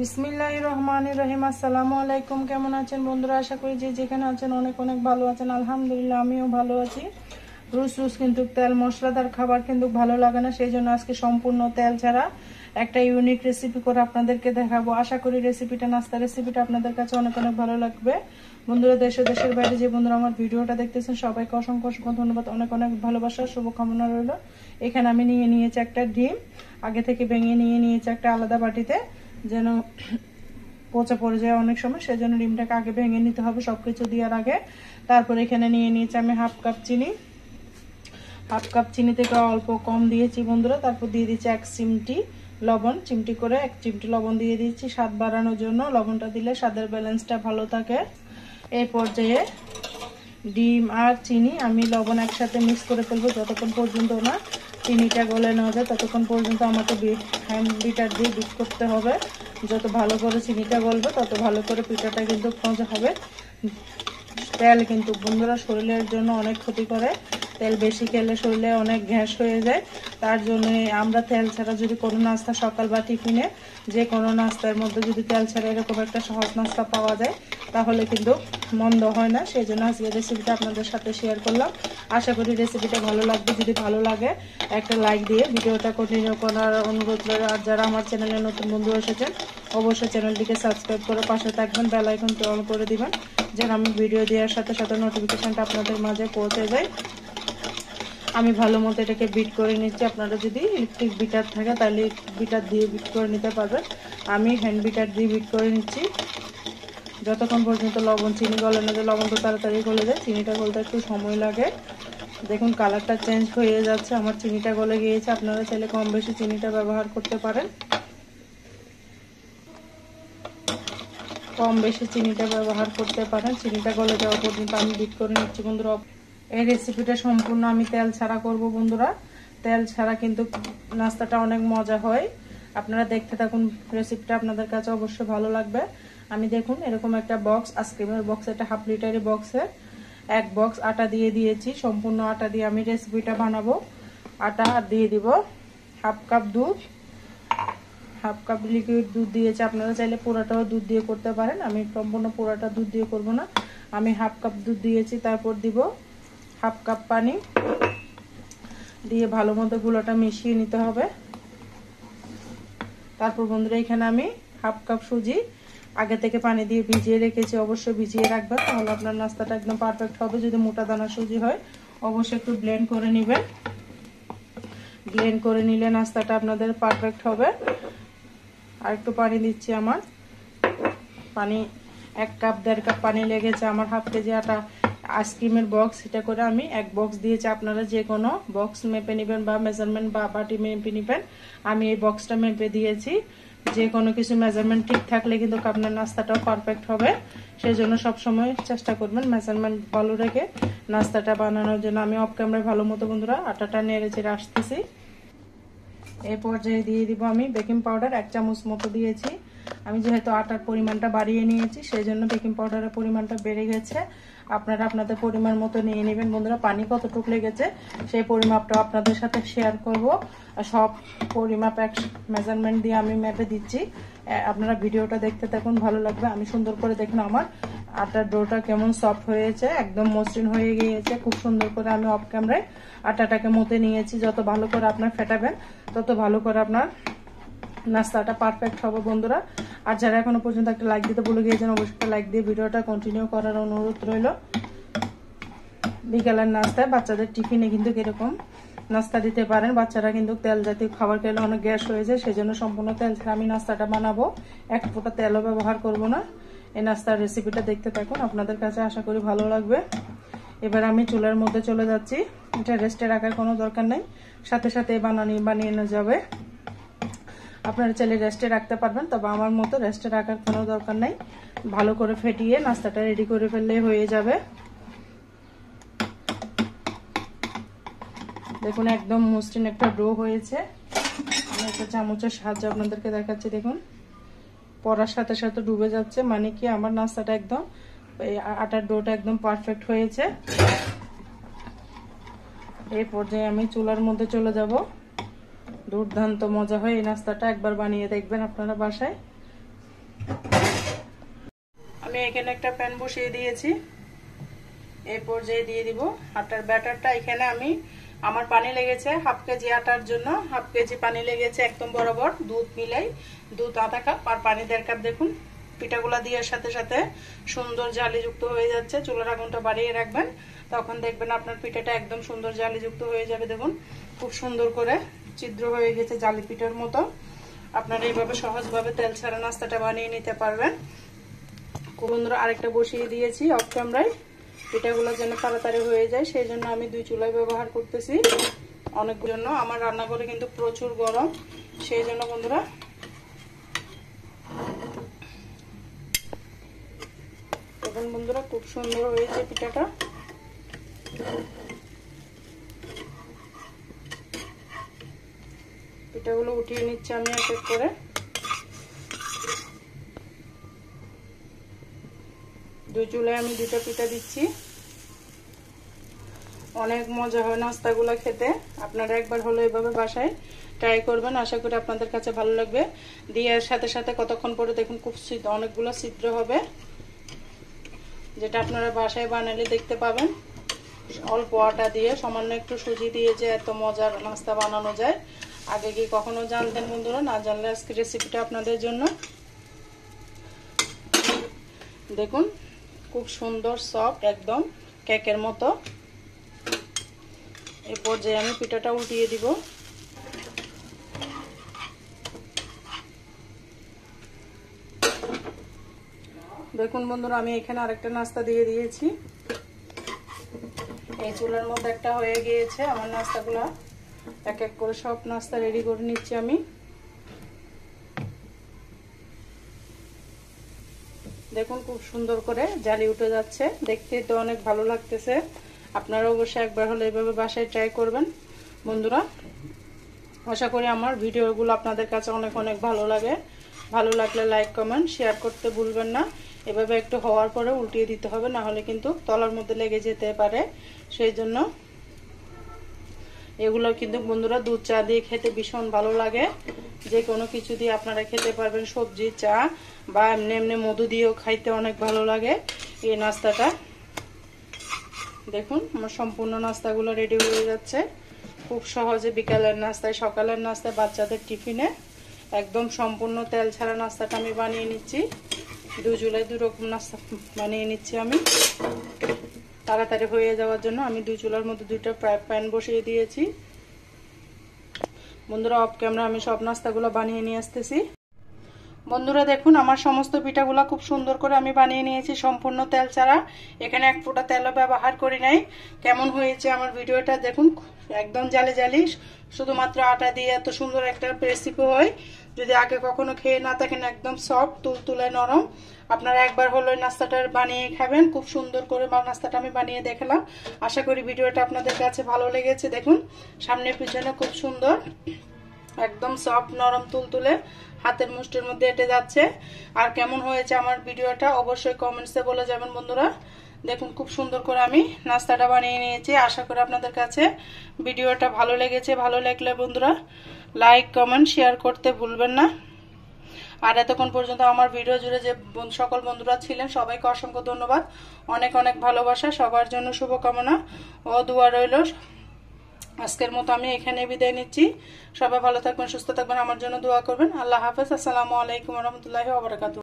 বিসমিল্লাহির রহমানির রহিম। আসসালামু আলাইকুম। কেমন আছেন বন্ধুরা? আশা করি যে যেখানে আছেন অনেক অনেক ভালো আছেন। আলহামদুলিল্লাহ আমিও ভালো আছি। রোজ রোজ কিন্তু তেল মশলাদার খাবার কিন্তু ভালো লাগে না, সেই জন্য আজকে সম্পূর্ণ তেল ছাড়া একটা ইউনিক রেসিপি করে আপনাদেরকে দেখাবো। আশা করি রেসিপিটা, নাস্তা রেসিপিটা আপনাদের কাছে অনেক অনেক ভালো লাগবে। বন্ধুরা, দেশের বাইরে যে বন্ধুরা আমার ভিডিওটা দেখতেছেন সবাইকে অসংখ্য অসংখ্য ধন্যবাদ, অনেক অনেক ভালোবাসা, শুভকামনা রইল। এখানে আমি নিয়ে নিয়েছি একটা ডিম, আগে থেকে ভেঙে নিয়ে নিয়েছি একটা আলাদা বাটিতে, যেন পচা পড়ে যায় অনেক সময়, সেজন্য ডিমটাকে আগে ভেঙে নিতে হবে সবকিছু দেওয়ার আগে। তারপর এখানে নিয়ে নিয়েছি আমি হাফ কাপ চিনি, হাফ কাপ চিনি থেকে অল্প কম দিয়েছি বন্ধুরা। তারপর দিয়ে দিচ্ছি এক চিমটি লবণ, চিমটি করে এক চিমটি লবণ দিয়ে দিচ্ছি স্বাদ বাড়ানোর জন্য। লবণটা দিলে স্বাদের ব্যালেন্সটা ভালো থাকে। এই পর্যায়ে ডিম আর চিনি আমি লবণ একসাথে মিক্স করে ফেলবো, যতক্ষণ পর্যন্ত না চিনিটা গলে নেওয়া যায় ততক্ষণ পর্যন্ত আমাকে হ্যান্ড বিটার দিয়ে বিট করতে হবে। যত ভালো করে চিনিটা গলবে তত ভালো করে পিঠাটা কিন্তু মজা হবে। তেল কিন্তু বন্ধুরা শরীরের জন্য অনেক ক্ষতি করে, তেল বেশি খেলে শরীরে অনেক গ্যাস হয়ে যায়। তার জন্য আমরা তেল ছাড়া যদি কোনো নাস্তা সকাল বা টিফিনে যে কোনো নাস্তার মধ্যে যদি তেল ছাড়া এরকম একটা সহজ নাস্তা পাওয়া যায় তাহলে কিন্তু মন্দ হয় না। সেই জন্য আজকে রেসিপিটা আপনাদের সাথে শেয়ার করলাম। আশা করি রেসিপিটা ভালো লাগবে। যদি ভালো লাগে একটা লাইক দিয়ে ভিডিওটা কন্টিনিউ করার অনুরোধ রইল। আর যারা আমার চ্যানেলে নতুন বন্ধু এসেছেন অবশ্যই চ্যানেলটিকে সাবস্ক্রাইব করে পাশে থাকবেন, বেল আইকনটি অন করে দিবেন, যেন আমি ভিডিও দেওয়ার সাথে সাথে নোটিফিকেশনটা আপনাদের মাঝে পৌঁছে যায়। আমি ভালো মতো এটাকে বিট করে নিচ্ছি। আপনারা যদি ইলেকট্রিক বিটার থাকে তাহলে বিটার দিয়ে বিট করে নিতে পারবেন। আমি হ্যান্ড বিটার দিয়ে বিট করে নিচ্ছি যতক্ষণ পর্যন্ত লবণ চিনি গলে না যায়। লবণ তো তাড়াতাড়ি গলে যায়, চিনিটা গলতে একটু সময় লাগে। দেখুন কালারটা চেঞ্জ হয়ে যাচ্ছে, আমার চিনিটা গলে গিয়েছে। আপনারা চাইলে কম বেশি চিনিটা ব্যবহার করতে পারেন, কম বেশি চিনিটা ব্যবহার করতে পারেন। চিনিটা গলে যাওয়া পর্যন্ত আমি বিট করে নিচ্ছি বন্ধুরা। এই রেসিপিটা সম্পূর্ণ আমি তেল ছাড়া করব বন্ধুরা। তেল ছাড়া কিন্তু নাস্তাটা অনেক মজা হয়। আপনারা দেখতে থাকুন, রেসিপিটা আপনাদের কাছে অবশ্যই ভালো লাগবে। আমি দেখুন এরকম একটা বক্স, আইসক্রিমের বক্স, এটা হাফ লিটারের বক্সে এক বক্স আটা দিয়ে দিয়েছি। সম্পূর্ণ আটা দিয়ে আমি রেসিপিটা বানাবো। আটা দিয়ে দিব হাফ কাপ দুধ, হাফ কাপ লিকুইড দুধ দিয়েছি। আপনারা চাইলে পুরাটাও দুধ দিয়ে করতে পারেন, আমি সম্পূর্ণ পুরাটা দুধ দিয়ে করব না, আমি হাফ কাপ দুধ দিয়েছি। তারপর দিব হাফ কাপ পানি দিয়ে ভালো মতো গুলোটা মিশিয়ে নিতে হবে। তারপর বন্ধুরা এখানে আমি হাফ কাপ সুজি আগে থেকে পানি দিয়ে ভিজিয়ে রেখেছি, অবশ্যই ভিজিয়ে রাখবেন, তাহলে আপনার নাস্তাটা একদম পারফেক্ট হবে। যদি মোটা দানা সুজি হয় অবশ্যই একটু ব্লেন্ড করে নেবেন, ব্লেন্ড করে নিলে নাস্তাটা আপনাদের পারফেক্ট হবে। আর একটু পানি দিচ্ছি, আমার পানি 1 কাপ 1.5 কাপ পানি লেগেছে আমার হাফ কেজি আটা আইসক্রিমের বক্স। এটা করে আমি এক বক্স দিয়েছি, আপনারা যে কোনো বক্স মেপে নেবেন বা মেজারমেন্ট বা বাটি মেপে নেবেন। আমি এই বক্সটা মেপে দিয়েছি। যে কোনো কিছু মেজারমেন্ট ঠিক থাকলে কিন্তু আপনার নাস্তাটাও পারফেক্ট হবে। সেই জন্য সবসময় চেষ্টা করবেন মেজারমেন্ট ভালো রেখে নাস্তাটা বানানোর জন্য। আমি অফ ক্যামেরায় ভালো মতো বন্ধুরা আটাটা নেড়ে চেড়ে আসতেছি। এই পর্যায়ে দিয়ে দিব আমি বেকিং পাউডার 1 চামচ মতো দিয়েছি। আমি যেহেতু আটার পরিমাণটা বাড়িয়ে নিয়েছি সেই জন্য বেকিং পাউডারের পরিমাণটা বেড়ে গেছে। আপনারা আপনাদের পরিমাণ মতো নিয়ে নেবেন বন্ধুরা। পানি কতটুকু লেগেছে সেই পরিমাপটা আপনাদের সাথে শেয়ার করব। সব পরিমাপ এক মেজারমেন্ট দিয়ে আমি মেপে দিচ্ছি। আপনারা ভিডিওটা দেখতে থাকুন, ভালো লাগবে। আমি সুন্দর করে দেখুন আমার আটার ডোটা কেমন সফট হয়েছে, একদম মসৃণ হয়ে গিয়েছে। খুব সুন্দর করে আমি অফ ক্যামেরায় আটাটাকে মতে নিয়েছি। যত ভালো করে আপনার ফেটাবেন তত ভালো করে আপনার নাস্তাটা পারফেক্ট হবে বন্ধুরা। আর যারা এখনো পর্যন্ত একটা লাইক দিতে ভুলে গিয়েছেন অবশ্যই লাইক দিয়ে ভিডিওটা কন্টিনিউ করার অনুরোধ রইল। বিকেলের নাস্তায় বাচ্চাদের টিফিনে কিন্তু এরকম নাস্তা দিতে পারেন। বাচ্চারা কিন্তু তেল জাতীয় খাবার খেলে অনেক গ্যাস হয়ে যায়, সেই জন্য সম্পূর্ণ তেল ছাড়া আমি নাস্তাটা বানাবো। এক ফোঁটা তেলও ব্যবহার করব না। এই নাস্তার রেসিপিটা দেখতে থাকুন, আপনাদের কাছে আশা করি ভালো লাগবে। এবার আমি চুলার মধ্যে চলে যাচ্ছি। এটা রেস্টে রাখার কোনো দরকার নেই, সাথে সাথে বানিয়ে নেওয়া যাবে। আপনারা চাইলে রেস্টে রাখতে পারবেন, তবে আমার মতো রেস্টে রাখার কোনো দরকার নেই। ভালো করে ফেটিয়ে নাস্তাটা রেডি করে ফেললে হয়ে যাবে। দেখুন একদম মসৃণ একটা ডো হয়েছে। আমি একটা চামচের সাহায্যে আপনাদেরকে দেখাচ্ছি। দেখুন পরার সাথে সাথে ডুবে যাচ্ছে, মানে কি আমার নাস্তাটা একদম এই আটার ডোটা একদম পারফেক্ট হয়েছে। এই পর্যায়ে আমি চুলার মধ্যে চলে যাব। দুর্দান্ত মজা হয় এই নাস্তাটা, একবার বানিয়ে দেখবেন আপনারা বাসায়। আমি এখানে একটা প্যান বসিয়ে দিয়েছি, এই পর্যায়ে দিয়ে দিব আটার ব্যাটারটা। এখানে আমি আমার পানি লেগেছে হাফ কেজি আটার জন্য, হাফ কেজি পানি লেগেছে একদম বরাবর। দুধ মিলাই, দুধ আধা কাপ আর পানি 1.5 কাপ। দেখুন পিঠাগুলা দেওয়ার সাথে সাথে সুন্দর জালিযুক্ত হয়ে যাচ্ছে। চুলার আগুনটা বাড়িয়ে রাখবেন, তখন দেখবেন আপনার পিঠাটা একদম সুন্দর জালিযুক্ত হয়ে যাবে। দেখুন খুব সুন্দর করে ছিদ্র হয়ে গেছে জালি পিঠার মতো। আপনারা এইভাবে সহজভাবে তেল ছাড়া নাস্তাটা বানিয়ে নিতে পারবেন। বন্ধুরা আরেকটা বসিয়ে দিয়েছি অফ ক্যামেরায়, পিঠাগুলো যেন তাড়াতাড়ি হয়ে যায় সেই জন্য আমি 2 চুলাই ব্যবহার করতেছি। অনেক জন্য আমার রান্নাঘরে কিন্তু প্রচুর গরম, সেই জন্য বন্ধুরা দেখুন বন্ধুরা খুব সুন্দর হয়েছে পিঠাটা। পিঠাগুলো উঠিয়ে নিচ্ছি আমি এক এক করে। দুই চুলায় আমি 2টা পিঠা দিচ্ছি। অনেক মজা হয় নাস্তাগুলো খেতে, আপনারা একবার হলো এভাবে বাসায় ট্রাই করবেন, আশা করি আপনাদের কাছে ভালো লাগবে। দেওয়ার সাথে সাথে কতক্ষণ পরে দেখুন খুব অনেকগুলো ছিদ্র হবে, যেটা আপনারা বাসায় বানালে দেখতে পাবেন। অল্প আটা দিয়ে সামান্য একটু সুজি দিয়ে যে এত মজার নাস্তা বানানো যায়, আগে কি কখনো জানতেন বন্ধুরা? না জানলে আজকে রেসিপিটা আপনাদের জন্য। দেখুন খুব সুন্দর সফট, একদম কেকের মতো। এই পর্যায়ে আমি পিঠাটা উল্টিয়ে দিব। দেখুন বন্ধুরা আমি এখানে আরেকটা নাস্তা দিয়ে দিয়েছি। এই চুলার মধ্যে একটা হয়ে গিয়েছে আমার নাস্তাগুলো। এক এক করে সব নাস্তা রেডি করে নিচ্ছি আমি। দেখুন খুব সুন্দর করে জালি উঠে যাচ্ছে, দেখতে তো অনেক ভালো লাগতেছে। আপনারা অবশ্যই একবার হলে এইভাবে বাসায় ট্রাই করবেন বন্ধুরা। আশা করি আমার ভিডিওগুলো আপনাদের কাছে অনেক অনেক ভালো লাগে। ভালো লাগলে লাইক কমেন্ট শেয়ার করতে ভুলবেন না। এভাবে একটু হওয়ার পরে উল্টিয়ে দিতে হবে, না হলে কিন্তু তলার মধ্যে লেগে যেতে পারে। সেই জন্য এগুলো কিন্তু বন্ধুরা দুধ চা দিয়ে খেতে ভীষণ ভালো লাগে। যে কোনো কিছু দিয়ে আপনারা খেতে পারবেন, সবজি, চা বা এমনি এমনি মধু দিয়েও খাইতে অনেক ভালো লাগে এই নাস্তাটা। দেখুন আমার সম্পূর্ণ নাস্তাগুলো রেডি হয়ে যাচ্ছে। খুব সহজে বিকালের নাস্তায়, সকালের নাস্তায়, বাচ্চাদের টিফিনে একদম সম্পূর্ণ তেল ছাড়া নাস্তাটা আমি বানিয়ে নিচ্ছি। 2 চুলায় 2 রকম নাস্তা বানিয়ে নিচ্ছি আমি তাড়াতাড়ি হয়ে যাওয়ার জন্য। আমি 2 চুলার মধ্যে 2টা প্যান বসিয়ে দিয়েছি বন্ধুরা। অফ ক্যামেরা আমি সব নাস্তাগুলো বানিয়ে নিয়ে আসতেছি। বন্ধুরা দেখুন আমার সমস্ত পিঠাগুলো খুব সুন্দর করে আমি বানিয়ে নিয়েছি সম্পূর্ণ তেল ছাড়া। এখানে এক ফোঁটা তেলও ব্যবহার করি নাই। কেমন হয়েছে আমার ভিডিওটা দেখুন, একদম জালি জালি, শুধুমাত্র আটা দিয়ে এত সুন্দর একটা রেসিপি হয়। যদি আগে কখনো খেয়ে না থাকেন, একদম সফট তুলতুলে নরম। আপনারা একবার হলো নাস্তাটা বানিয়ে খাবেন। খুব সুন্দর করে নাস্তাটা আমি বানিয়ে দেখালাম। আশা করি ভিডিওটা আপনাদের কাছে ভালো লেগেছে। দেখুন সামনে পিছনে খুব সুন্দর, একদম সফট নরম তুলতুলে, হাতের মুষ্টির মধ্যে এঁটে যাচ্ছে। আর কেমন হয়েছে আমার ভিডিওটা অবশ্যই কমেন্টসে বলে যাবেন বন্ধুরা। দেখুন খুব সুন্দর করে আমি নাস্তাটা বানিয়ে নিয়েছি। আশা করি আপনাদের কাছে ভিডিওটা ভালো লেগেছে। ভালো লাগলে বন্ধুরা লাইক কমেন্ট শেয়ার করতে ভুলবেন না। আর এতক্ষণ পর্যন্ত আমার ভিডিও জুড়ে যে সকল বন্ধুরা ছিলেন সবাইকে অসংখ্য ধন্যবাদ। অনেক অনেক ভালোবাসা, সবার জন্য শুভকামনা ও দোয়া রইল। আজকের মতো আমি এখানে বিদায় নিচ্ছি। সবাই ভালো থাকবেন, সুস্থ থাকবেন, আমার জন্য দোয়া করবেন। আল্লাহ হাফেজ। আসসালামু আলাইকুম ওয়া রাহমাতুল্লাহি ওয়া বারাকাতুহু।